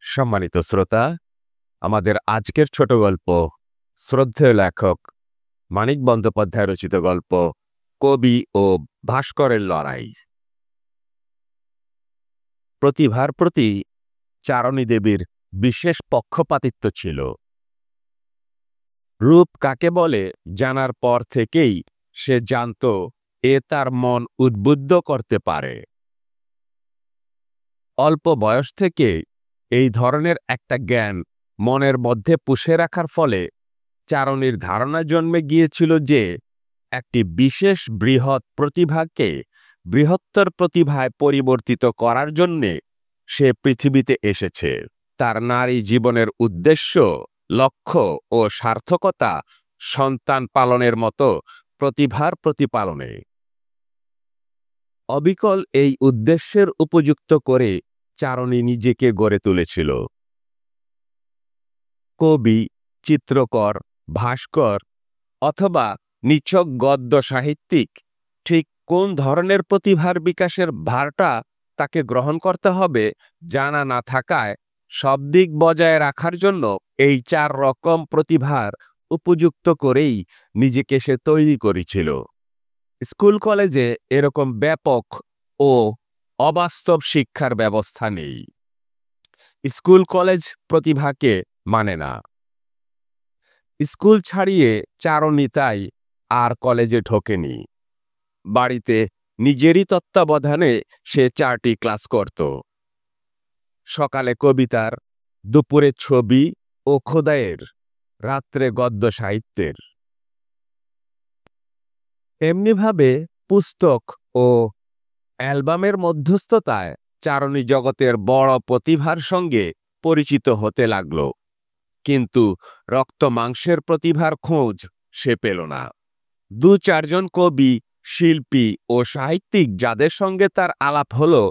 সম্মানিত শ্রোতা, আমাদের আজকের ছোট গল্প শ্রদ্ধেয় লেখক মানিক বন্দ্যোপাধ্যায় রচিত গল্প কবি ও ভাস্করের লড়াই। প্রতিভার প্রতি চারণী দেবীর বিশেষ পক্ষপাতিত্ব ছিল। রূপ কাকে বলে জানার পর থেকেই সে জানত এ তার মন উদ্বুদ্ধ করতে পারে। অল্প বয়স থেকে এই ধরনের একটা জ্ঞান মনের মধ্যে পুষে রাখার ফলে চারণীর ধারণা জন্মে গিয়েছিল যে একটি বিশেষ বৃহৎ প্রতিভাকে বৃহত্তর প্রতিভায় পরিবর্তিত করার জন্যে সে পৃথিবীতে এসেছে। তার নারী জীবনের উদ্দেশ্য, লক্ষ্য ও সার্থকতা সন্তান পালনের মতো প্রতিভার প্রতিপালনে। অবিকল এই উদ্দেশ্যের উপযুক্ত করে চারণী নিজেকে গড়ে তুলেছিল। কবি, চিত্রকর, ভাস্কর অথবা নিছক গদ্য সাহিত্যিক ঠিক কোন ধরনের প্রতিভার বিকাশের ভারটা তাকে গ্রহণ করতে হবে জানা না থাকায় সব দিক বজায় রাখার জন্য এই 4 রকম প্রতিভার উপযুক্ত করেই নিজেকে সে তৈরি করেছিল। স্কুল কলেজে এরকম ব্যাপক ও অবাস্তব শিক্ষার ব্যবস্থা নেই। স্কুল কলেজ প্রতিভাকে মানে না। স্কুল ছাড়িয়ে চারণী তাই আর কলেজে ঢোকেনি। বাড়িতে নিজেরই তত্ত্বাবধানে সে 4টি ক্লাস করত। সকালে কবিতার, দুপুরে ছবি ও খোদাইয়ের, রাত্রে গদ্য সাহিত্যের। এমনিভাবে পুস্তক ও অ্যালবামের মধ্যস্থতায় চারণী জগতের বড় প্রতিভার সঙ্গে পরিচিত হতে লাগল। কিন্তু রক্ত মাংসের প্রতিভার খোঁজ সে পেল না। 2-4 জন কবি, শিল্পী ও সাহিত্যিক যাদের সঙ্গে তার আলাপ হলো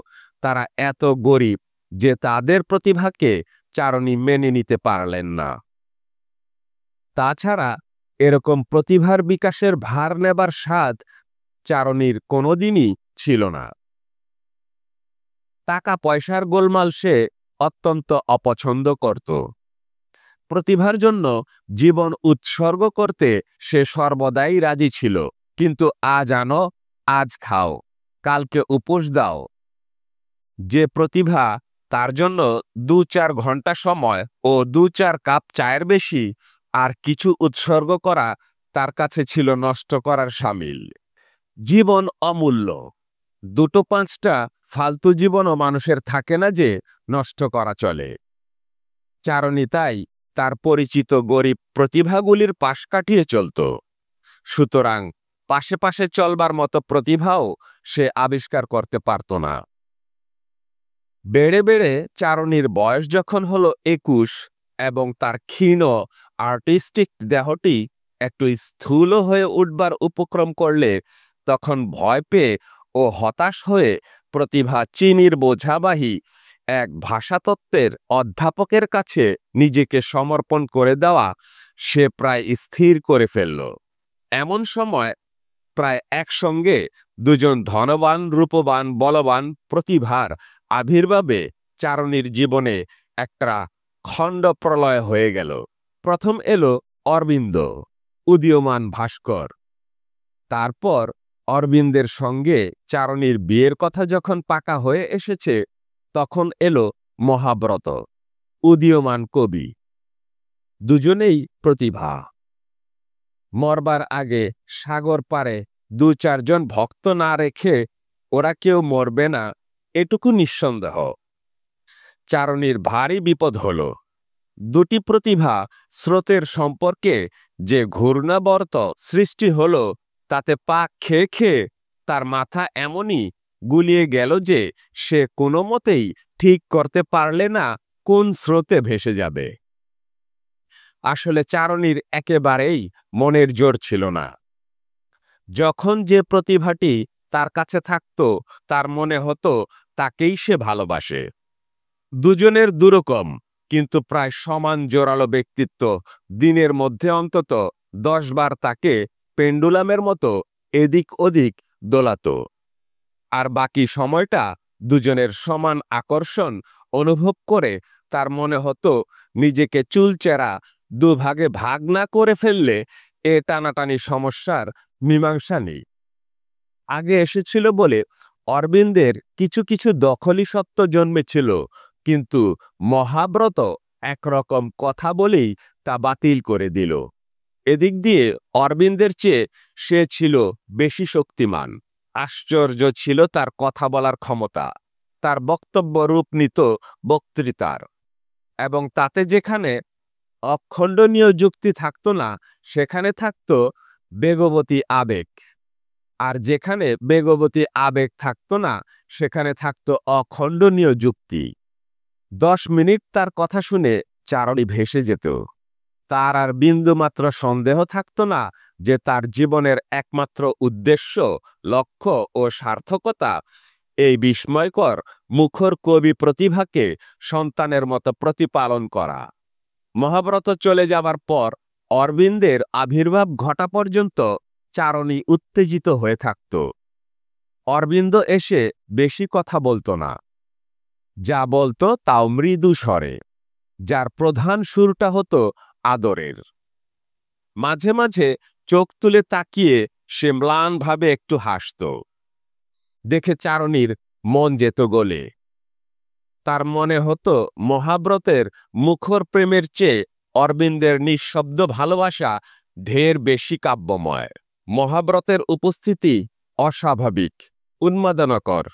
তারা এত গরিব যে তাদের প্রতিভাকে চারণী মেনে নিতে পারলেন না। তাছাড়া এরকম প্রতিভার বিকাশের ভার নেবার স্বাদ চারণীর কোনোদিনই ছিল না। টাকা পয়সার গোলমাল সে অত্যন্ত অপছন্দ করত। প্রতিভার জন্য জীবন উৎসর্গ করতে সে সর্বদাই রাজি ছিল। কিন্তু আজ আনো, আজ খাও, কালকে উপোস দাও। যে প্রতিভা তার জন্য 2-4 ঘন্টা সময় ও 2-4 কাপ চায়ের বেশি আর কিছু উৎসর্গ করা তার কাছে ছিল নষ্ট করার শামিল। জীবন অমূল্য। 2-5টা ফালতু জীবনও মানুষের থাকে না যে নষ্ট করা চলে। চারণী তাই তার পরিচিত গরিব প্রতিভাগুলির পাশ কাটিয়ে চলত। সুতরাং পাশে পাশে চলবার মতো প্রতিভাও সে আবিষ্কার করতে পারত না। বেড়ে বেড়ে চারণীর বয়স যখন হলো 21 এবং তার ক্ষীণ আর্টিস্টিক দেহটি একটু স্থূল হয়ে উঠবার উপক্রম করলে তখন ভয় পেয়ে ও হতাশ হয়ে প্রতিভা চিনির বোঝাবাহী এক ভাষাতত্ত্বের অধ্যাপকের কাছে নিজেকে সমর্পণ করে দেওয়া সে প্রায় স্থির করে ফেলল। এমন সময় প্রায় একসঙ্গে 2 জন ধনবান, রূপবান, বলবান প্রতিভার আবির্ভাবে চারণীর জীবনে একটা খণ্ড প্রলয় হয়ে গেল। প্রথম এলো অরবিন্দ, উদীয়মান ভাস্কর। তারপর অরবিন্দের সঙ্গে চারণীর বিয়ের কথা যখন পাকা হয়ে এসেছে তখন এলো মহাব্রত, উদীয়মান কবি। দুজনেই প্রতিভা। মরবার আগে সাগর পারে 2-4 জন ভক্ত না রেখে ওরা কেউ মরবে না এটুকু নিঃসন্দেহ। চারণীর ভারী বিপদ হলো। 2টি প্রতিভা স্রোতের সম্পর্কে যে ঘূর্ণাবর্ত সৃষ্টি হলো তাতে পাক খেয়ে খেয়ে তার মাথা এমনই গুলিয়ে গেল যে সে কোনো মতেই ঠিক করতে পারলে না কোন স্রোতে ভেসে যাবে। আসলে চারণীর একেবারেই মনের জোর ছিল না। যখন যে প্রতিভাটি তার কাছে থাকত তার মনে হতো তাকেই সে ভালোবাসে। দুজনের দুরকম কিন্তু প্রায় সমান জোরালো ব্যক্তিত্ব দিনের মধ্যে অন্তত 10 বার তাকে পেন্ডুলামের মতো এদিক ওদিক দোলাত। আর বাকি সময়টা দুজনের সমান আকর্ষণ অনুভব করে তার মনে হতো নিজেকে চুলচেরা দুভাগে ভাগ না করে ফেললে এ টানাটানি সমস্যার মীমাংসা নেই। আগে এসেছিল বলে অরবিন্দের কিছু কিছু দখলি সত্ত্ব জন্মেছিল, কিন্তু মহাব্রত একরকম কথা বলেই তা বাতিল করে দিল। এদিক দিয়ে অরবিন্দের চেয়ে সে ছিল বেশি শক্তিমান। আশ্চর্য ছিল তার কথা বলার ক্ষমতা, তার বক্তব্য রূপ নিত বক্তৃতার, এবং তাতে যেখানে অখণ্ডনীয় যুক্তি থাকতো না সেখানে থাকতো বেগবতী আবেগ, আর যেখানে বেগবতী আবেগ থাকতো না সেখানে থাকতো অখণ্ডনীয় যুক্তি। 10 মিনিট তার কথা শুনে চারণী ভেসে যেত। তার আর বিন্দুমাত্র সন্দেহ থাকতো না যে তার জীবনের একমাত্র উদ্দেশ্য, লক্ষ্য ও সার্থকতা এই বিস্ময়কর মুখর কবি প্রতিভাকে সন্তানের মতো প্রতিপালন করা। মহাব্রত চলে যাবার পর অরবিন্দের আবির্ভাব ঘটা পর্যন্ত চারণী উত্তেজিত হয়ে থাকত। অরবিন্দ এসে বেশি কথা বলতো না, যা বলতো তাও মৃদু স্বরে, যার প্রধান সুরটা হতো আদরের। মাঝে মাঝে চোখ তুলে তাকিয়ে সে ম্লানভাবে একটু হাসত। দেখে চারণীর মন যেত গলে। তার মনে হতো মহাব্রতের মুখর প্রেমের চেয়ে অরবিন্দের নিঃশব্দ ভালোবাসা ঢের বেশি কাব্যময়। মহাব্রতের উপস্থিতি অস্বাভাবিক, উন্মাদনাকর।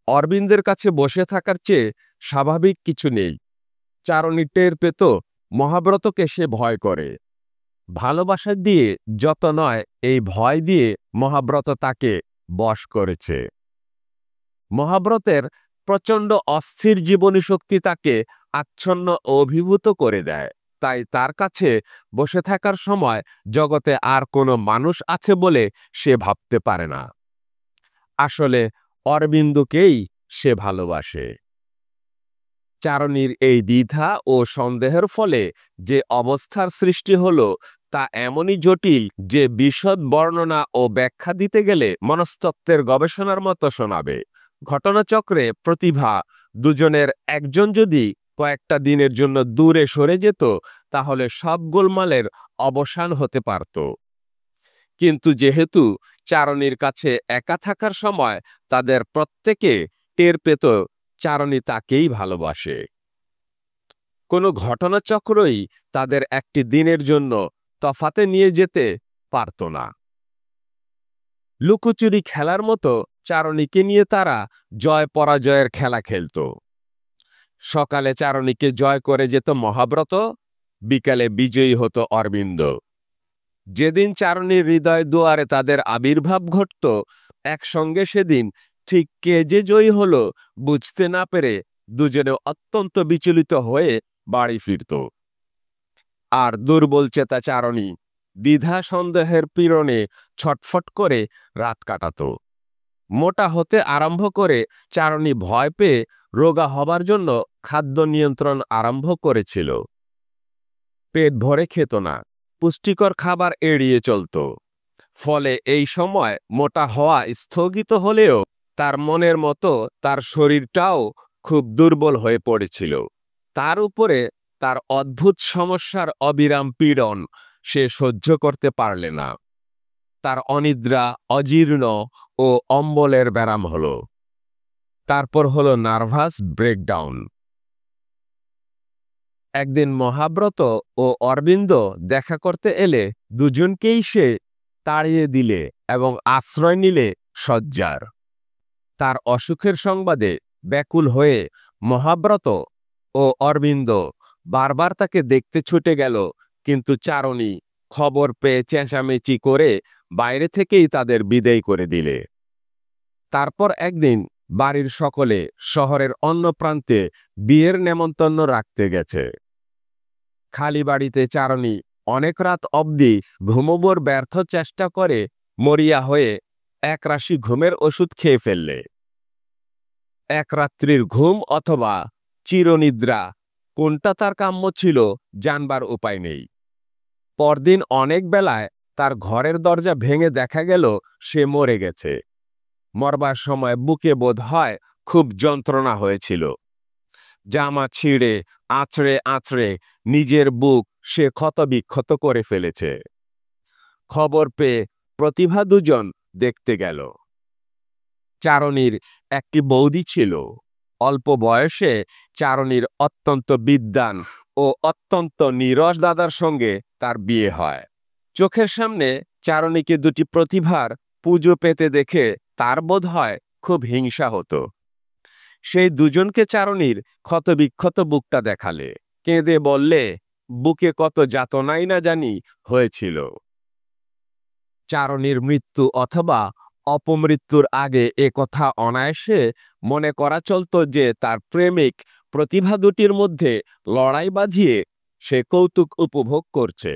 অরবিন্দের কাছে বসে থাকার চেয়ে স্বাভাবিক কিছু নেই। চারণী টের পেত মহাব্রতকে সে ভয় করে। ভালোবাসা দিয়ে যত নয়, এই ভয় দিয়ে মহাব্রত তাকে বশ করেছে। মহাব্রতের প্রচণ্ড অস্থির জীবনী শক্তি তাকে আচ্ছন্ন ও অভিভূত করে দেয়। তাই তার কাছে বসে থাকার সময় জগতে আর কোনো মানুষ আছে বলে সে ভাবতে পারে না। আসলে অরবিন্দকেই সে ভালোবাসে। চারণীর এই দ্বিধা ও সন্দেহের ফলে যে অবস্থার সৃষ্টি হলো তা এমনই জটিল যে বিশদ বর্ণনা ও ব্যাখ্যা দিতে গেলে মনস্তত্ত্বের গবেষণার মতো শোনাবে। ঘটনাচক্রে প্রতিভা দুজনের একজন যদি কয়েকটা দিনের জন্য দূরে সরে যেত তাহলে সব গোলমালের অবসান হতে পারত। কিন্তু যেহেতু চারণীর কাছে একা থাকার সময় তাদের প্রত্যেকে টের পেত চারণী তাকেই ভালোবাসে। কোনো ঘটনাচক্রই তাদের একটি দিনের জন্য তফাতে নিয়ে যেতে পারত না। লুকোচুরি খেলার মতো চারণীকে নিয়ে তারা জয় পরাজয়ের খেলা খেলত। সকালে চারণীকে জয় করে যেত মহাব্রত, বিকালে বিজয়ী হতো অরবিন্দ। যেদিন চারণীর হৃদয় দুয়ারে তাদের আবির্ভাব ঘটত, একসঙ্গে সেদিন ঠিক কে যে জয়ী হলো বুঝতে না পেরে দুজনে অত্যন্ত বিচলিত হয়ে বাড়ি ফিরত। আর দুর্বল চেতা চারণী দ্বিধা সন্দেহের পীড়নে ছটফট করে রাত কাটাত। মোটা হতে আরম্ভ করে চারণী ভয় পেয়ে রোগা হবার জন্য খাদ্য নিয়ন্ত্রণ আরম্ভ করেছিল। পেট ভরে খেত না, পুষ্টিকর খাবার এড়িয়ে চলত। ফলে এই সময় মোটা হওয়া স্থগিত হলেও তার মনের মতো তার শরীরটাও খুব দুর্বল হয়ে পড়েছিল। তার উপরে তার অদ্ভুত সমস্যার অবিরাম পীড়ন সে সহ্য করতে পারলে না। তার অনিদ্রা, অজীর্ণ ও অম্বলের ব্যারাম হলো। তারপর হলো নার্ভাস ব্রেকডাউন। একদিন মহাব্রত ও অরবিন্দ দেখা করতে এলে দুজনকেই সে তাড়িয়ে দিলে এবং আশ্রয় নিলে শয্যার। তার অসুখের সংবাদে ব্যাকুল হয়ে মহাব্রত ও অরবিন্দ বারবার তাকে দেখতে ছুটে গেল, কিন্তু চারণী খবর পেয়ে চেঁচামেচি করে বাইরে থেকেই তাদের বিদেয় করে দিলে। তারপর একদিন বাড়ির সকলে শহরের অন্য প্রান্তে বিয়ের নেমন্তন্ন রাখতে গেছে। খালি বাড়িতে চারণী অনেক রাত অবধি ঘুমোবার ব্যর্থ চেষ্টা করে মরিয়া হয়ে একরাশি ঘুমের ওষুধ খেয়ে ফেললে। এক রাত্রির ঘুম অথবা চিরনিদ্রা কোনটা তার কাম্য ছিল জানবার উপায় নেই। পরদিন অনেক বেলায় তার ঘরের দরজা ভেঙে দেখা গেল সে মরে গেছে। মরবার সময় বুকে বোধ হয় খুব যন্ত্রণা হয়েছিল। জামা ছিঁড়ে আঁচড়ে আঁচড়ে নিজের বুক সে ক্ষতবিক্ষত করে ফেলেছে। খবর পেয়ে প্রতিভা দুজন দেখতে গেল। চারণীর একটি বৌদি ছিল। অল্প বয়সে চারণীর অত্যন্ত বিদ্বান ও অত্যন্ত নীরস দাদার সঙ্গে তার বিয়ে হয়। চোখের সামনে চারণীকে দুটি প্রতিভার পুজো পেতে দেখে তার বোধ হয় খুব হিংসা হতো। সেই দুজনকে চারণীর ক্ষতবিক্ষত বুকটা দেখালে, কেঁদে বললে, বুকে কত যাতনাই না জানি হয়েছিল। চারণীর মৃত্যু অথবা অপমৃত্যুর আগে এ কথা অনায়াসে মনে করা চলত যে তার প্রেমিক প্রতিভা দুটির মধ্যে লড়াই বাঁধিয়ে সে কৌতুক উপভোগ করছে।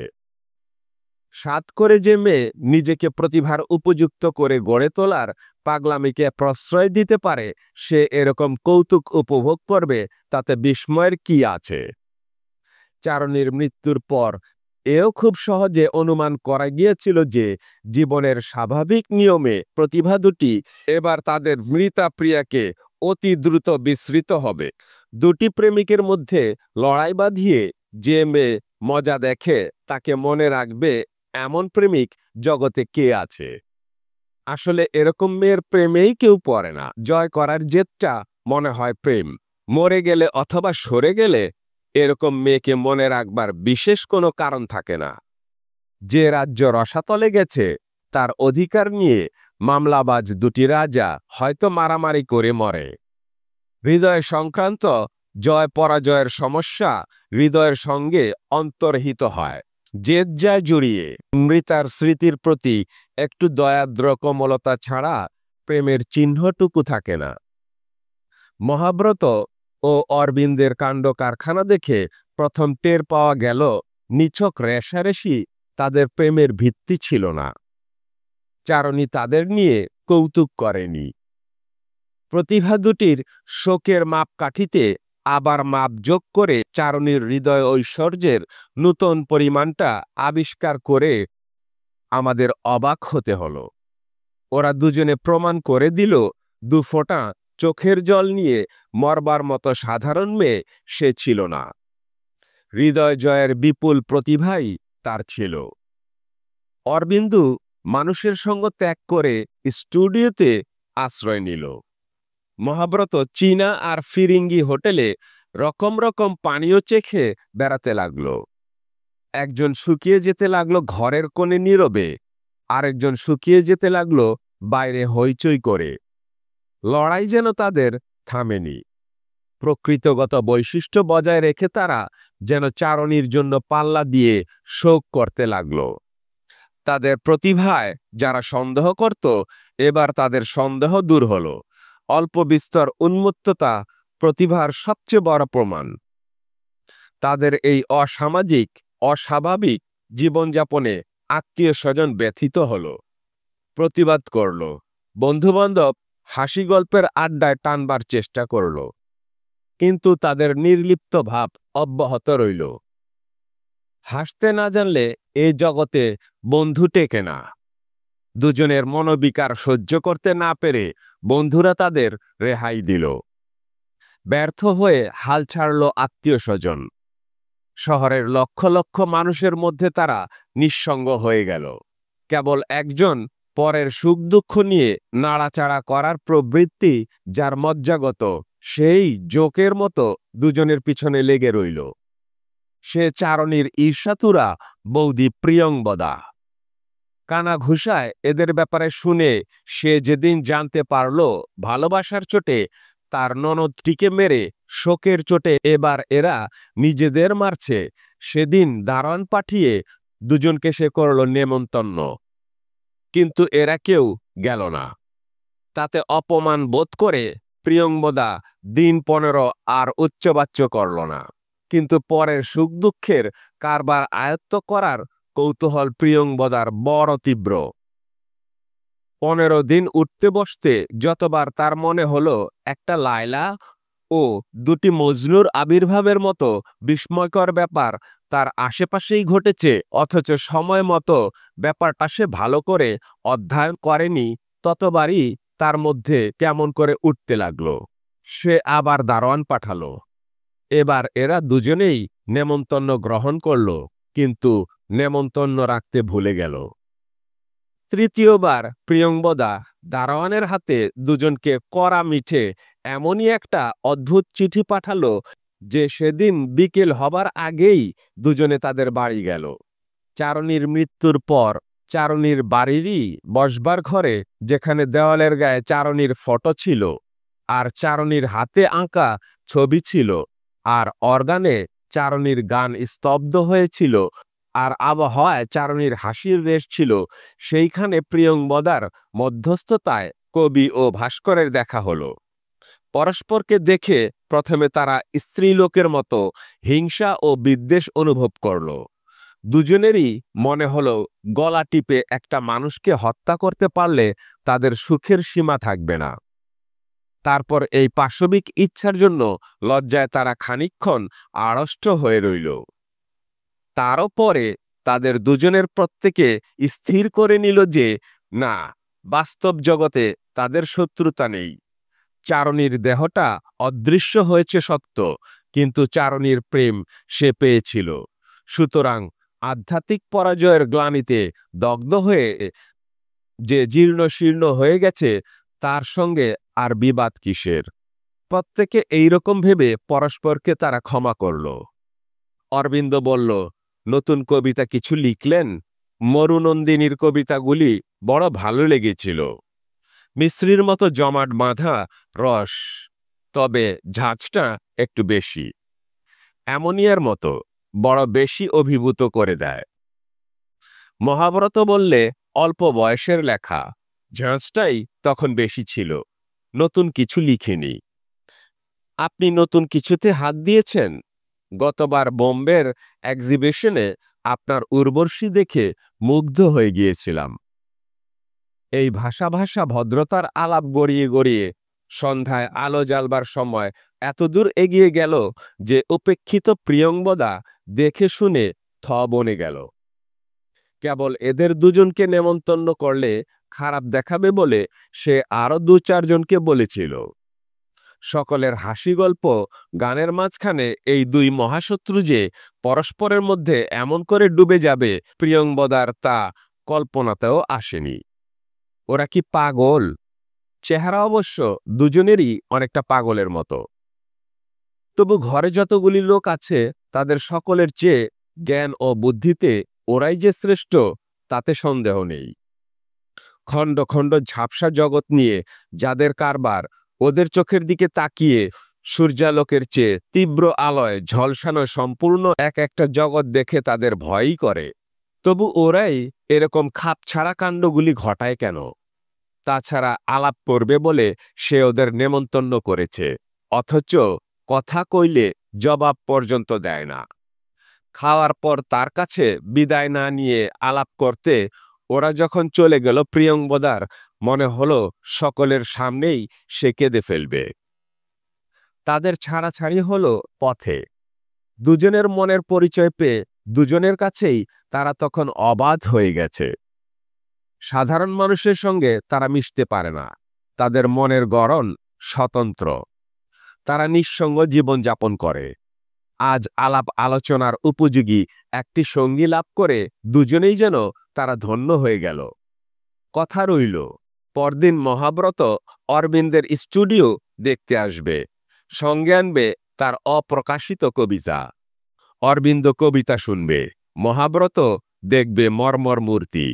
সাত করে যে মেয়ে নিজেকে প্রতিভার উপযুক্ত করে গড়ে তোলার পাগলামিকে প্রশ্রয় দিতে পারে, সে এরকম কৌতুক উপভোগ করবে, তাতে বিস্ময়ের কি আছে? চারণীর মৃত্যুর পর এও খুব সহজে অনুমান করা গিয়েছিল যে জীবনের স্বাভাবিক নিয়মে প্রতিভা দুটি এবার তাদের মৃতা প্রিয়াকে অতি দ্রুত বিস্মৃত হবে। দুটি প্রেমিকের মধ্যে লড়াই বাঁধিয়ে যে মেয়ে মজা দেখে তাকে মনে রাখবে, এমন প্রেমিক জগতে কে আছে? আসলে এরকম মেয়ের প্রেমেই কেউ পড়ে না। জয় করার জেদটা মনে হয় প্রেম। মরে গেলে অথবা সরে গেলে এরকম মেয়েকে মনে রাখবার বিশেষ কোনো কারণ থাকে না। যে রাজ্য রসাতলে গেছে তার অধিকার নিয়ে মামলাবাজ দুটি রাজা হয়তো মারামারি করে মরে। হৃদয় সংক্রান্ত জয় পরাজয়ের সমস্যা হৃদয়ের সঙ্গে অন্তর্হিত হয়। জেদ যায় জড়িয়ে। মৃতার স্মৃতির প্রতি একটু দয়াদ্র কোমলতা ছাড়া প্রেমের চিহ্নটুকু থাকে না। মহাব্রত ও অরবিন্দের কাণ্ড কারখানা দেখে প্রথম টের পাওয়া গেল নিছক রেষারেষি তাদের প্রেমের ভিত্তি ছিল না। চারণী তাদের নিয়ে কৌতুক করেনি। প্রতিভা দুটির শোকের মাপকাঠিতে আবার মাপ যোগ করে চারণীর হৃদয় ঐশ্বর্যের নূতন পরিমাণটা আবিষ্কার করে আমাদের অবাক হতে হলো। ওরা দুজনে প্রমাণ করে দিল, দুফোঁটা চোখের জল নিয়ে মরবার মতো সাধারণ মেয়ে সে ছিল না। হৃদয় জয়ের বিপুল প্রতিভাই তার ছিল। অরবিন্দু মানুষের সঙ্গ ত্যাগ করে স্টুডিওতে আশ্রয় নিল। মহাব্রত চীনা আর ফিরিঙ্গি হোটেলে রকম রকম পানীয় চেখে বেড়াতে লাগলো। একজন শুকিয়ে যেতে লাগলো ঘরের কোণে নীরবে, আরেকজন শুকিয়ে যেতে লাগলো বাইরে হইচই করে। লড়াই যেন তাদের থামেনি। প্রকৃতিগত বৈশিষ্ট্য বজায় রেখে তারা যেন চারণীর জন্য পাল্লা দিয়ে শোক করতে লাগলো। তাদের প্রতিভায় যারা সন্দেহ করত, এবার তাদের সন্দেহ দূর হলো। অল্প বিস্তর উন্মত্ততা প্রতিভার সবচেয়ে বড় প্রমাণ। তাদের এই অসামাজিক অস্বাভাবিক জীবনযাপনে আত্মীয় স্বজন ব্যথিত হলো, প্রতিবাদ করল। বন্ধুবান্ধব হাসি গল্পের আড্ডায় টানবার চেষ্টা করল, কিন্তু তাদের নির্লিপ্ত ভাব অব্যাহত রইল। হাসতে না জানলে এই জগতে বন্ধু টেকে না। দুজনের মনোবিকার সহ্য করতে না পেরে বন্ধুরা তাদের রেহাই দিল। ব্যর্থ হয়ে হাল ছাড়ল আত্মীয় স্বজন। শহরের লক্ষ লক্ষ মানুষের মধ্যে তারা নিঃসঙ্গ হয়ে গেল। কেবল একজন পরের সুখ দুঃখ নিয়ে নাড়াচাড়া করার প্রবৃত্তি যার মজ্জাগত, সেই জোকের মতো দুজনের পিছনে লেগে রইল। সে চারণীর ঈর্ষাতুরা বৌদি প্রিয়ংবদা। কানা ঘুষায় এদের ব্যাপারে শুনে সে যেদিন জানতে পারল ভালোবাসার চোটে তার ননদটিকে মেরে শোকের চোটে এবার এরা নিজেদের মারছে, সেদিন দারোয়ান পাঠিয়ে দুজনকে সে করল নেমন্তন্ন। কিন্তু এরা কেউ গেল না। তাতে অপমান বোধ করে প্রিয়ংবদা দিন 15 আর উচ্চবাচ্য করল না। কিন্তু পরের সুখ দুঃখের কারবার আয়ত্ত করার কৌতূহল প্রিয়ংবদার বড় তীব্র। 15 দিন উঠতে বসতে যতবার তার মনে হলো একটা লায়লা ও দুটি মজনুর আবির্ভাবের মতো বিস্ময়কর ব্যাপার তার আশেপাশেই ঘটেছে, অথচ সময় মতো ব্যাপারটা সে ভালো করে অধ্যয়ন করেনি, ততবারই তার মধ্যে কেমন করে উঠতে লাগলো। সে আবার দারোয়ান পাঠালো। এবার এরা দুজনেই নেমন্তন্ন গ্রহণ করল, কিন্তু নেমন্তন্ন রাখতে ভুলে গেল। তৃতীয়বার প্রিয়ংবদা দারোয়ানের হাতে দুজনকে কড়া মিঠে এমনই একটা অদ্ভুত চিঠি পাঠালো যে সেদিন বিকেল হবার আগেই দুজনে তাদের বাড়ি গেল। চারণীর মৃত্যুর পর চারণীর বাড়িরই বসবার ঘরে, যেখানে দেওয়ালের গায়ে চারণীর ফটো ছিল আর চারণীর হাতে আঁকা ছবি ছিল, আর অর্গানে চারণীর গান স্তব্ধ হয়েছিল, আর আবহাওয়ায় চারণীর হাসির রেশ ছিল, সেইখানে প্রিয়ংবদার মধ্যস্থতায় কবি ও ভাস্করের দেখা হলো। পরস্পরকে দেখে প্রথমে তারা স্ত্রীলোকের মতো হিংসা ও বিদ্বেষ অনুভব করল। দুজনেরই মনে হলো গলা টিপে একটা মানুষকে হত্যা করতে পারলে তাদের সুখের সীমা থাকবে না। তারপর এই পাশবিক ইচ্ছার জন্য লজ্জায় তারা খানিকক্ষণ আড়ষ্ট হয়ে রইল। তারও পরে তাদের দুজনের প্রত্যেকে স্থির করে নিল যে না, বাস্তব জগতে তাদের শত্রুতা নেই। চারণীর দেহটা অদৃশ্য হয়েছে সত্য, কিন্তু চারণীর প্রেম সে পেয়েছিল। সুতরাং আধ্যাত্মিক পরাজয়ের গ্লানিতে দগ্ধ হয়ে যে জীর্ণ শীর্ণ হয়ে গেছে, তার সঙ্গে আর বিবাদ কিসের? প্রত্যেকে এইরকম ভেবে পরস্পরকে তারা ক্ষমা করল। অরবিন্দ বলল, নতুন কবিতা কিছু লিখলেন? মরুনন্দিনীর কবিতাগুলি বড় ভালো লেগেছিল। মিশ্রির মতো জমাট বাঁধা রস, তবে ঝাঁঝটা একটু বেশি। অ্যামোনিয়ার মতো বড় বেশি অভিভূত করে দেয়। মহাব্রত বললে, অল্প বয়সের লেখা, ঝাঁঝটাই তখন বেশি ছিল, নতুন কিছু লিখিনি। আপনি নতুন কিছুতে হাত দিয়েছেন? গতবার বোম্বের এক্সিবিশনে আপনার উর্বশী দেখে মুগ্ধ হয়ে গিয়েছিলাম। এই ভাষা ভাষা ভদ্রতার আলাপ গড়িয়ে গড়িয়ে সন্ধ্যায় আলো জ্বালবার সময় এতদূর এগিয়ে গেল যে উপেক্ষিত প্রিয়ংবদা দেখে শুনে থ বনে গেল। কেবল এদের দুজনকে নেমন্তন্ন করলে খারাপ দেখাবে বলে সে আরো দু চারজনকে বলেছিল। সকলের হাসি গল্প গানের মাঝখানে এই দুই মহাশত্রু যে পরস্পরের মধ্যে এমন করে ডুবে যাবে, প্রিয়ংবদার তা কল্পনাতেও আসেনি। ওরা কি পাগল? চেহারা অবশ্য দুজনেরই অনেকটা পাগলের মতো। তবু ঘরে যতগুলি লোক আছে তাদের সকলের চেয়ে জ্ঞান ও বুদ্ধিতে ওরাই যে শ্রেষ্ঠ, তাতে সন্দেহ নেই। খণ্ড খণ্ড ঝাপসা জগৎ নিয়ে যাদের কারবার, ওদের চোখের দিকে তাকিয়ে সূর্যালোকের চেয়ে তীব্র আলোয় ঝলসানো সম্পূর্ণ এক একটা জগৎ দেখে তাদের ভয়ই করে। তবু ওরাই এরকম খাপছাড়া কাণ্ডগুলি ঘটায় কেন? তাছাড়া আলাপ করবে বলে সে ওদের নেমন্তন্ন করেছে, অথচ কথা কইলে জবাব পর্যন্ত দেয় না। খাওয়ার পর তার কাছে বিদায় না নিয়ে আলাপ করতে ওরা যখন চলে গেল, প্রিয়ংবদার মনে হলো সকলের সামনেই সে কেঁদে ফেলবে। তাদের ছাড়াছাড়ি হলো পথে। দুজনের মনের পরিচয় পেয়ে দুজনের কাছেই তারা তখন অবাধ হয়ে গেছে। সাধারণ মানুষের সঙ্গে তারা মিশতে পারে না, তাদের মনের গড়ন স্বতন্ত্র। তারা নিঃসঙ্গ জীবন যাপন করে। আজ আলাপ আলোচনার উপযোগী একটি সঙ্গী লাভ করে দুজনেই যেন তারা ধন্য হয়ে গেল। কথা রইল, পরদিন মহাব্রত অরবিন্দের স্টুডিও দেখতে আসবে, সঙ্গে আনবে তার অপ্রকাশিত কবিতা। অরবিন্দ কবিতা শুনবে, মহাব্রত দেখবে মর্মর মূর্তি।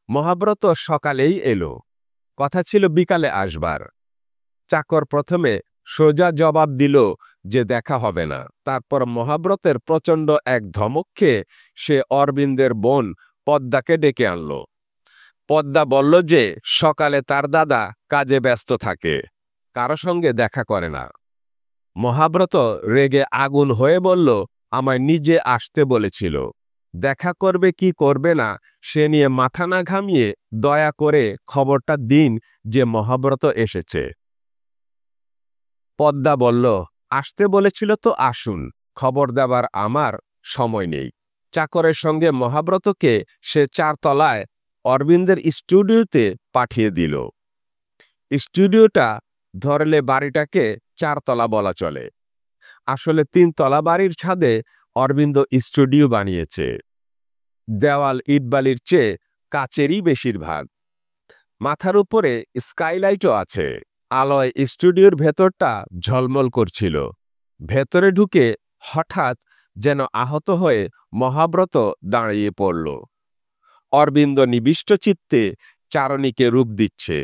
মহাব্রত সকালেই এলো, কথা ছিল বিকালে আসবার। চাকর প্রথমে সোজা জবাব দিল যে দেখা হবে না। তারপর মহাব্রতের প্রচণ্ড এক ধমক খেয়ে সে অরবিন্দের বোন পদ্মাকে ডেকে আনল। পদ্মা বলল যে সকালে তার দাদা কাজে ব্যস্ত থাকে, কারো সঙ্গে দেখা করে না। মহাব্রত রেগে আগুন হয়ে বলল, আমায় নিজে আসতে বলেছিল, দেখা করবে কি করবে না সে নিয়ে মাথা না ঘামিয়ে দয়া করে খবরটা দিন যে মহাব্রত এসেছে। পদ্মা বলল, আসতে বলেছিল তো আসুন, খবর দেবার আমার সময় নেই। চাকরের সঙ্গে মহাব্রতকে সে 4 তলায় অরবিন্দের স্টুডিওতে পাঠিয়ে দিল। স্টুডিওটা ধরলে বাড়িটাকে 4 তলা বলা চলে। আসলে 3 তলা বাড়ির ছাদে অরবিন্দ স্টুডিও বানিয়েছে। দেওয়াল ইটবালির চেয়ে কাচেরই বেশিরভাগ। মাথার উপরে স্কাইলাইটও আছে। আলোয় স্টুডিওর ভেতরটা ঝলমল করছিল। ভেতরে ঢুকে হঠাৎ যেন আহত হয়ে মহাব্রত দাঁড়িয়ে পড়ল। অরবিন্দ নিবিষ্ট চিত্তে চারণীকে রূপ দিচ্ছে।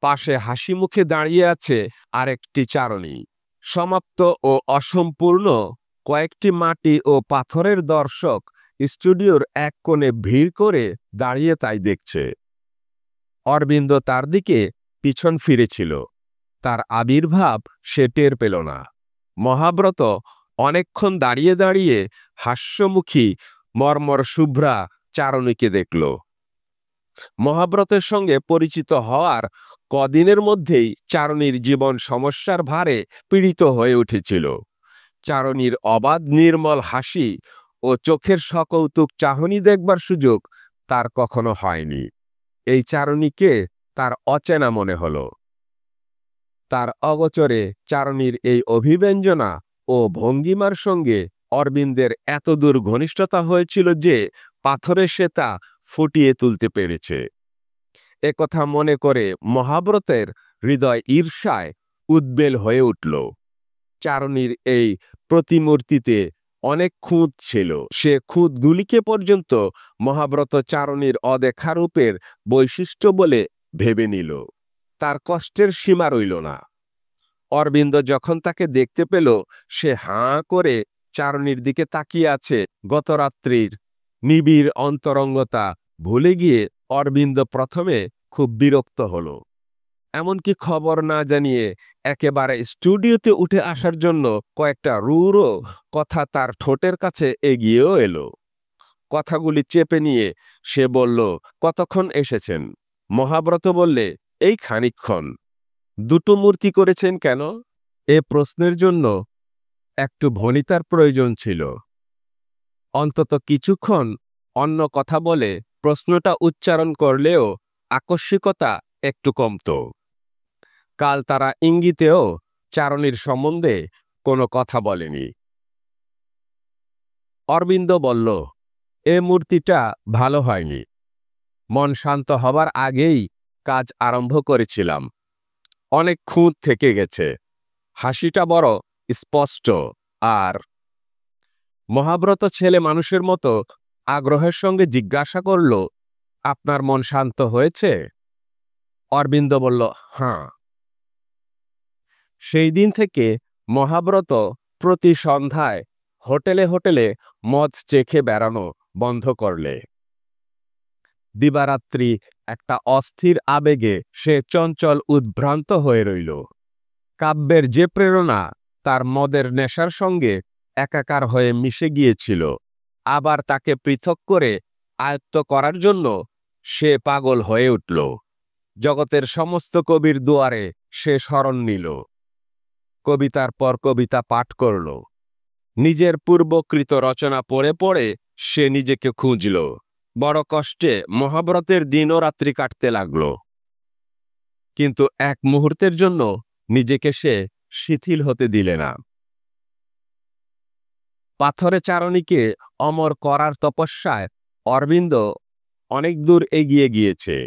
পাশে হাসি মুখে দাঁড়িয়ে আছে আরেকটি চারণী। সমাপ্ত ও অসম্পূর্ণ কয়েকটি মাটি ও পাথরের দর্শক স্টুডিওর এক কোণে ভিড় করে দাঁড়িয়ে তাই দেখছে। অরবিন্দ তার দিকে পিছন ফিরেছিল। তার আবির্ভাব সে টের পেল না। মহাব্রত অনেকক্ষণ দাঁড়িয়ে দাঁড়িয়ে হাস্যমুখী মর্মর শুভ্রা চারণীকে দেখল। মহাব্রতের সঙ্গে পরিচিত হওয়ার কদিনের মধ্যেই চারণীর জীবন সমস্যার ভারে পীড়িত হয়ে উঠেছিল। চারণীর অবাধ নির্মল হাসি ও চোখের সকৌতুক চাহনি দেখবার সুযোগ তার কখনো হয়নি। এই চারণীকে তার অচেনা মনে হল। তার অগোচরে চারণীর এই অভিব্যঞ্জনা ও ভঙ্গিমার সঙ্গে অরবিন্দের এতদূর ঘনিষ্ঠতা হয়েছিল যে পাথরে সে তা ফুটিয়ে তুলতে পেরেছে। একথা মনে করে মহাব্রতের হৃদয় ঈর্ষায় উদ্বেল হয়ে উঠল। চারণীর এই প্রতিমূর্তিতে অনেক খুঁত ছিল। সে খুঁতগুলিকে পর্যন্ত মহাব্রত চারণীর অদেখা রূপের বৈশিষ্ট্য বলে ভেবে নিল। তার কষ্টের সীমা রইল না। অরবিন্দ যখন তাকে দেখতে পেল, সে হাঁ করে চারণীর দিকে তাকিয়ে আছে। গত রাত্রির নিবিড় অন্তরঙ্গতা ভুলে গিয়ে অরবিন্দ প্রথমে খুব বিরক্ত হল। এমনকি খবর না জানিয়ে একেবারে স্টুডিওতে উঠে আসার জন্য কয়েকটা রূঢ় কথা তার ঠোঁটের কাছে এগিয়েও এলো। কথাগুলি চেপে নিয়ে সে বলল, কতক্ষণ এসেছেন? মহাব্রত বললে, এই খানিকক্ষণ। দুটো মূর্তি করেছেন কেন? এ প্রশ্নের জন্য একটু ভনিতার প্রয়োজন ছিল। অন্তত কিছুক্ষণ অন্য কথা বলে প্রশ্নটা উচ্চারণ করলেও আকস্মিকতা একটু কমত। কাল তারা ইঙ্গিতেও চারণীর সম্বন্ধে কোনো কথা বলেনি। অরবিন্দ বলল, এ মূর্তিটা ভালো হয়নি। মন শান্ত হবার আগেই কাজ আরম্ভ করেছিলাম। অনেক খুঁত থেকে গেছে। হাসিটা বড় স্পষ্ট। আর মহাব্রত ছেলে মানুষের মতো আগ্রহের সঙ্গে জিজ্ঞাসা করল, আপনার মন শান্ত হয়েছে? অরবিন্দ বলল, হাঁ। সেই দিন থেকে মহাব্রত প্রতি সন্ধ্যায় হোটেলে হোটেলে মদ চেখে বেড়ানো বন্ধ করলে। দিবারাত্রি একটা অস্থির আবেগে সে চঞ্চল উদ্ভ্রান্ত হয়ে রইল। কাব্যের যে প্রেরণা তার মদের নেশার সঙ্গে একাকার হয়ে মিশে গিয়েছিল, আবার তাকে পৃথক করে আয়ত্ত করার জন্য সে পাগল হয়ে উঠল। জগতের সমস্ত কবির দুয়ারে সে শরণ নিল। কবিতার পর কবিতা পাঠ করল। নিজের পূর্বকৃত রচনা পড়ে পড়ে সে নিজেকে খুঁজল। বড় কষ্টে মহাব্রতের দিন ও রাত্রি কাটতে লাগল। কিন্তু এক মুহূর্তের জন্য নিজেকে সে শিথিল হতে দিলে না। পাথরে চারণীকে অমর করার তপস্যায় অরবিন্দ অনেক দূর এগিয়ে গিয়েছে।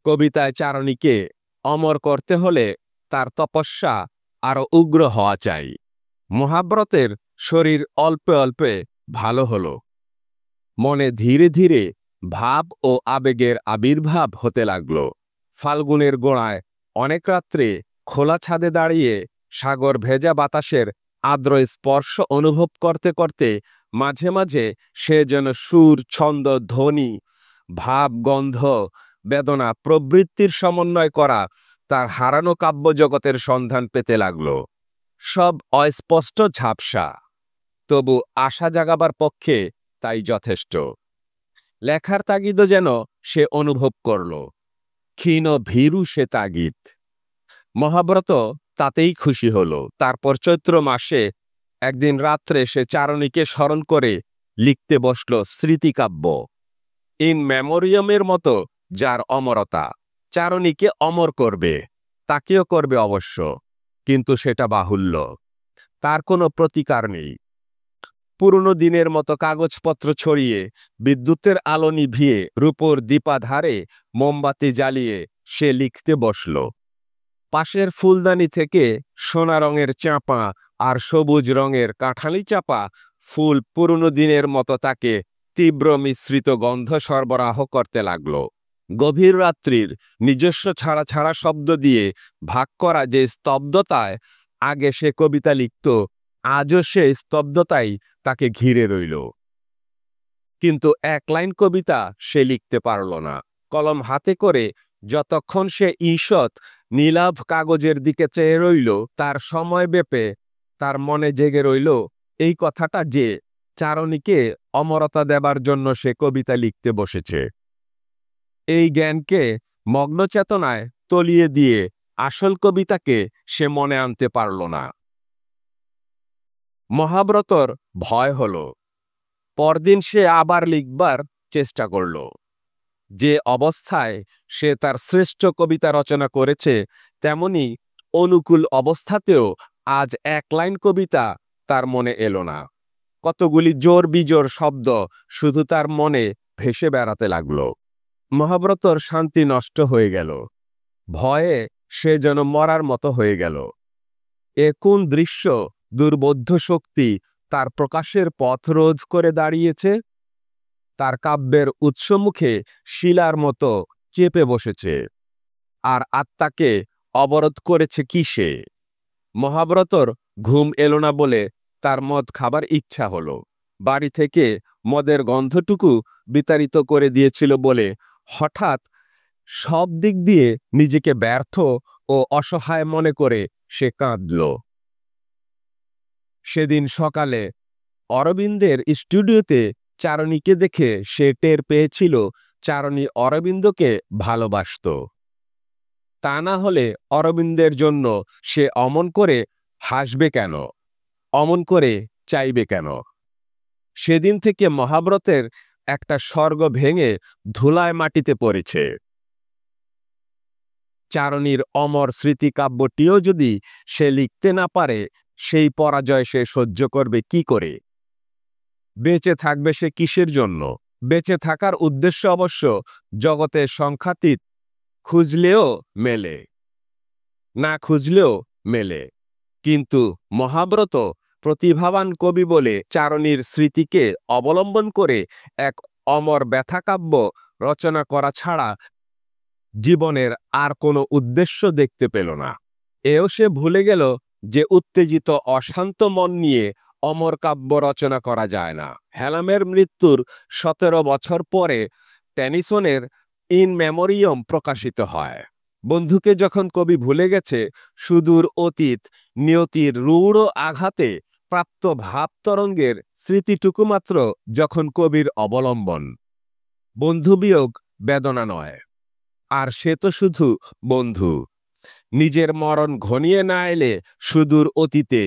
কবিতায় চারণীকে অমর করতে হলে তার তপস্যা আরো উগ্র হওয়া চাই। মহাব্রতের শরীর অল্পে অল্পে ভালো হলো। মনে ধীরে ধীরে ভাব ও আবেগের আবির্ভাব হতে লাগল। ফাল্গুনের গোড়ায় অনেক রাত্রে খোলা ছাদে দাঁড়িয়ে সাগর ভেজা বাতাসের আর্দ্র স্পর্শ অনুভব করতে করতে মাঝে মাঝে সে যেন সুর, ছন্দ, ধ্বনি, ভাব, গন্ধ, বেদনা প্রবৃত্তির সমন্বয় করা তার হারানো কাব্যজগতের সন্ধান পেতে লাগল। সব অস্পষ্ট ঝাপসা, তবু আশা জাগাবার পক্ষে তাই যথেষ্ট। লেখার তাগিদও যেন সে অনুভব করল। ক্ষীণ ভীরু সে তাগিদ। মহাব্রত তাতেই খুশি হল। তারপর চৈত্র মাসে একদিন রাত্রে সে চারণীকে স্মরণ করে লিখতে বসল স্মৃতিকাব্য। ইন মেমোরিয়ামের মতো, যার অমরতা চারণীকে অমর করবে, তাকেও করবে অবশ্য, কিন্তু সেটা বাহুল্য। তার কোনো প্রতিকার নেই। পুরনো দিনের মতো কাগজপত্র ছড়িয়ে, বিদ্যুতের আলো নিভিয়ে, রূপোর দীপাধারে মোমবাতি জ্বালিয়ে সে লিখতে বসল। পাশের ফুলদানি থেকে সোনা রঙের চাঁপা আর সবুজ রঙের কাঁঠালি চাপা ফুল পুরনো দিনের মতো তাকে তীব্র মিশ্রিত গন্ধ সরবরাহ করতে লাগল। গভীর রাত্রির নিজস্ব ছাড়া ছাড়া শব্দ দিয়ে ভাগ করা যে স্তব্ধতায় আগে সে কবিতা লিখত, আজও সে স্তব্ধতাই তাকে ঘিরে রইল। কিন্তু এক লাইন কবিতা সে লিখতে পারল না। কলম হাতে করে যতক্ষণ সে ঈষৎ নীলাভ কাগজের দিকে চেয়ে রইল, তার সময় বেপে তার মনে জেগে রইল এই কথাটা যে চারণীকে অমরতা দেবার জন্য সে কবিতা লিখতে বসেছে। এই জ্ঞানকে মগ্ন চেতনায় তলিয়ে দিয়ে আসল কবিতাকে সে মনে আনতে পারল না। মহাব্রতর ভয় হল। পরদিন সে আবার লিখবার চেষ্টা করল। যে অবস্থায় সে তার শ্রেষ্ঠ কবিতা রচনা করেছে, তেমনি অনুকূল অবস্থাতেও আজ এক লাইন কবিতা তার মনে এলো না। কতগুলি জোর বিজোর শব্দ শুধু তার মনে ভেসে বেড়াতে লাগল। মহাব্রতর শান্তি নষ্ট হয়ে গেল। ভয়ে সে যেন মরার মতো হয়ে গেল। এ কোন দৃশ্য, দুর্বোধ্য শক্তি তার প্রকাশের পথ রোধ করে দাঁড়িয়েছে? তার কাব্যের উৎসমুখে শিলার মতো চেপে বসেছে। আর আত্মাকে অবরোধ করেছে কিসে? মহাব্রতর ঘুম এলো না বলে তার মদ খাবার ইচ্ছা হলো। বাড়ি থেকে মদের গন্ধটুকু বিতাড়িত করে দিয়েছিল বলে হঠাৎ সব দিক দিয়ে নিজেকে ব্যর্থ ও অসহায় মনে করে সে কাঁদল। সেদিন সকালে অরবিন্দের স্টুডিওতে চারণীকে দেখে সে টের পেয়েছিল চারণী অরবিন্দকে ভালোবাসত। তা না হলে অরবিন্দের জন্য সে অমন করে হাসবে কেন, অমন করে চাইবে কেন? সেদিন থেকে মহাব্রতের একটা স্বর্গ ভেঙে ধুলায় মাটিতে পড়েছে। চারণীর অমর স্মৃতিকাব্যটিও যদি সে লিখতে না পারে, সেই পরাজয় সে সহ্য করবে কি করে? বেঁচে থাকবে সে কিসের জন্য? বেঁচে থাকার উদ্দেশ্য অবশ্য জগতের সংখ্যাতীত, খুঁজলেও মেলে, না খুঁজলেও মেলে। কিন্তু মহাব্রত প্রতিভাবান কবি বলে চারণীর স্মৃতিকে অবলম্বন করে এক অমর ব্যথাকাব্য রচনা করা ছাড়া জীবনের আর কোনো উদ্দেশ্য দেখতে পেল না। এও সে ভুলে গেল যে উত্তেজিত অশান্ত মন নিয়ে অমর কাব্য রচনা করা যায় না। হেলামের মৃত্যুর 17 বছর পরে টেনিসনের ইন মেমোরিয়াম প্রকাশিত হয়। বন্ধুকে যখন কবি ভুলে গেছে, সুদূর অতীত নিয়তির রূঢ় আঘাতে প্রাপ্ত ভাবতরঙ্গের স্মৃতিটুকু মাত্র যখন কবির অবলম্বন। বন্ধুবিয়োগ বেদনা নয়, আর সে তো শুধু বন্ধু। নিজের মরণ ঘনিয়ে না এলে সুদূর অতীতে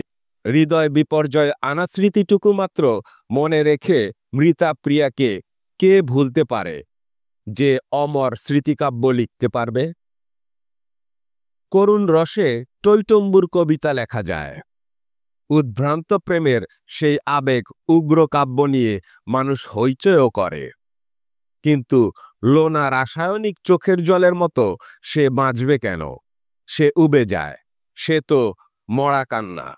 হৃদয় বিপর্যয় আনা স্মৃতিটুকু মাত্র মনে রেখে মৃতা প্রিয়াকে কে ভুলতে পারে, যে অমর স্মৃতিকাব্য লিখতে পারবে? করুণ রসে টৈটম্বুর কবিতা লেখা যায়। উদ্ভ্রান্ত প্রেমের সেই আবেগ উগ্র কাব্য নিয়ে মানুষ হইচইও করে। কিন্তু লোনা রাসায়নিক চোখের জলের মতো সে বাঁচবে কেন? সে উবে যায়, সে তো মরা কান্না।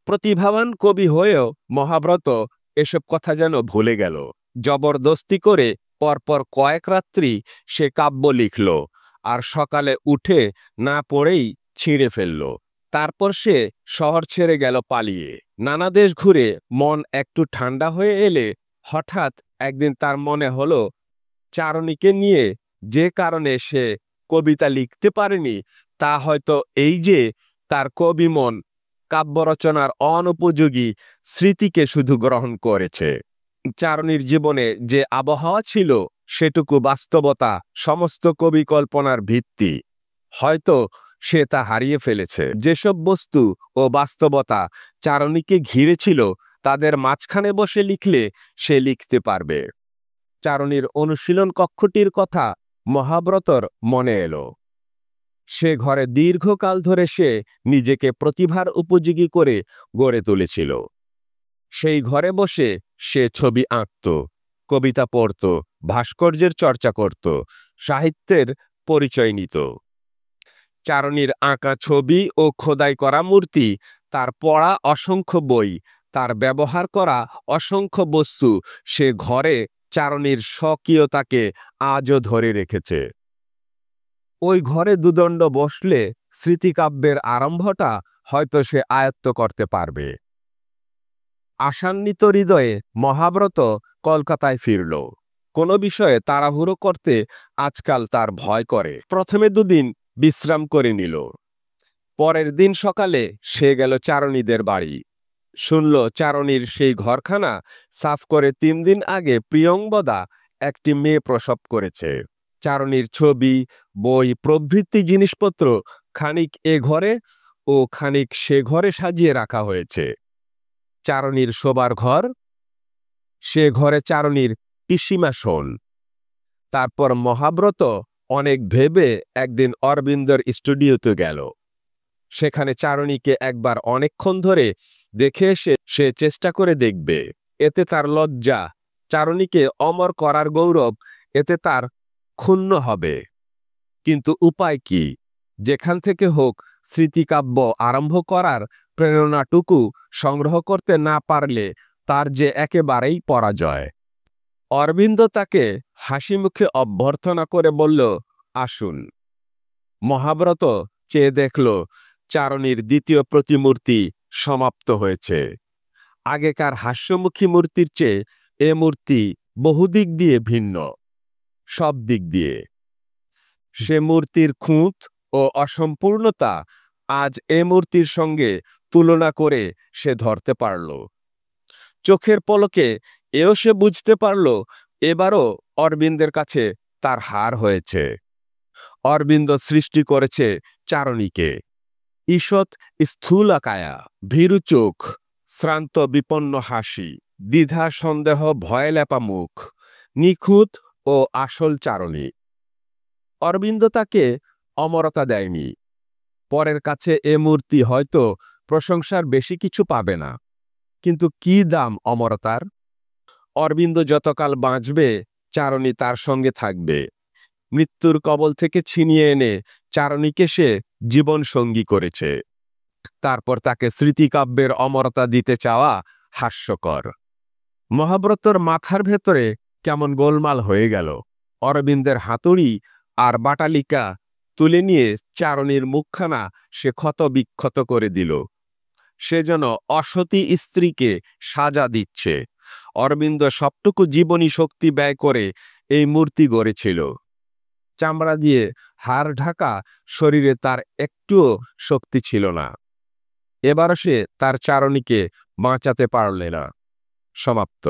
প্রতিভাবান কবি হয়েও মহাব্রত এসব কথা যেন ভুলে গেল। জবরদস্তি করে পরপর কয়েক রাত্রি সে কাব্য লিখল, আর সকালে উঠে না পড়েই ছিঁড়ে ফেলল। তারপর সে শহর ছেড়ে গেল পালিয়ে। নানা দেশ ঘুরে মন একটু ঠান্ডা হয়ে এলে হঠাৎ একদিন তার মনে হলো, চারণীকে নিয়ে যে কারণে সে কবিতা লিখতে পারেনি, তা হয়তো এই যে তার কবি মন কাব্য রচনার অনুপযোগী স্মৃতিকে শুধু গ্রহণ করেছে। চারণীর জীবনে যে আবহাওয়া ছিল, সেটুকু বাস্তবতা সমস্ত কবি কল্পনার ভিত্তি। হয়তো সে তা হারিয়ে ফেলেছে। যেসব বস্তু ও বাস্তবতা চারণীকে ঘিরে ছিল, তাদের মাঝখানে বসে লিখলে সে লিখতে পারবে। চারণীর অনুশীলন কক্ষটির কথা মহাব্রতর মনে এলো। সে ঘরে দীর্ঘকাল ধরে সে নিজেকে প্রতিভার উপযোগী করে গড়ে তুলেছিল। সেই ঘরে বসে সে ছবি আঁকত, কবিতা পড়ত, ভাস্কর্যের চর্চা করত, সাহিত্যের পরিচয় নিত। চারণীর আঁকা ছবি ও খোদাই করা মূর্তি, তার পড়া অসংখ্য বই, তার ব্যবহার করা অসংখ্য বস্তু সে ঘরে চারণীর স্বকীয়তাকে আজও ধরে রেখেছে। ওই ঘরে দুদণ্ড বসলে স্মৃতিকাব্যের আরম্ভটা হয়তো সে আয়ত্ত করতে পারবে। আশান্বিত হৃদয়ে মহাব্রত কলকাতায় ফিরল। কোনো বিষয়ে তাড়াহুড়ো করতে আজকাল তার ভয় করে। প্রথমে দুদিন বিশ্রাম করে নিল। পরের দিন সকালে সে গেল চারণীদের বাড়ি। শুনল চারণীর সেই ঘরখানা সাফ করে ৩ দিন আগে প্রিয়ংবদা একটি মেয়ে প্রসব করেছে। চারণীর ছবি, বই প্রভৃতি জিনিসপত্র খানিক এ ঘরে ও খানিক সে ঘরে সাজিয়ে রাখা হয়েছে। চারণীর শোবার ঘর, সে ঘরে চারণীর পিসিমা শোন। তারপর মহাব্রত অনেক ভেবে একদিন অরবিন্দর স্টুডিওতে গেল। সেখানে চারণীকে একবার অনেকক্ষণ ধরে দেখে এসে সে চেষ্টা করে দেখবে। এতে তার লজ্জা, চারণীকে অমর করার গৌরব, এতে তার ক্ষুণ্ণ হবে। কিন্তু উপায় কি? যেখান থেকে হোক স্মৃতিকাব্য আরম্ভ করার প্রেরণাটুকু সংগ্রহ করতে না পারলে তার যে একেবারেই পরাজয়। অরবিন্দ তাকে হাসিমুখে অভ্যর্থনা করে বলল, আসুন। মহাব্রত চেয়ে দেখল চারণীর দ্বিতীয় প্রতিমূর্তি সমাপ্ত হয়েছে। আগেকার হাস্যমুখী মূর্তির চেয়ে এ মূর্তি বহুদিক দিয়ে ভিন্ন, সব দিক দিয়ে। সে মূর্তির খুঁত ও অসম্পূর্ণতা আজ এ মূর্তির সঙ্গে তুলনা করে সে ধরতে পারল। চোখের পলকে এও সে বুঝতে পারল এবারও অরবিন্দের কাছে তার হার হয়েছে। অরবিন্দ সৃষ্টি করেছে চারণীকে। ঈষৎ স্থূলকায়া, ভীরু চোখ, শ্রান্ত বিপন্ন হাসি, দ্বিধা সন্দেহ ভয় লেপা মুখ, নিখুঁত ও আসল চারণী। অরবিন্দ তাকে অমরতা দেয়নি। পরের কাছে এ মূর্তি হয়তো প্রশংসার বেশি কিছু পাবে না, কিন্তু কি দাম অমরতার? অরবিন্দ যতকাল বাঁচবে চারণী তার সঙ্গে থাকবে। মৃত্যুর কবল থেকে ছিনিয়ে এনে চারণীকে সে জীবন সঙ্গী করেছে। তারপর তাকে স্মৃতিকাব্যের অমরতা দিতে চাওয়া হাস্যকর। মহাব্রতর মাথার ভেতরে কেমন গোলমাল হয়ে গেল। অরবিন্দের হাতুড়ি আর বাটালিকা তুলে নিয়ে চারণীর মুখখানা সে ক্ষত বিক্ষত করে দিল। সে যেন অসতী স্ত্রীকে সাজা দিচ্ছে। অরবিন্দ সবটুকু জীবনী শক্তি ব্যয় করে এই মূর্তি গড়েছিল। চামড়া দিয়ে হাড় ঢাকা শরীরে তার একটুও শক্তি ছিল না। এবার সে তার চারণীকে বাঁচাতে পারলে না। সমাপ্ত।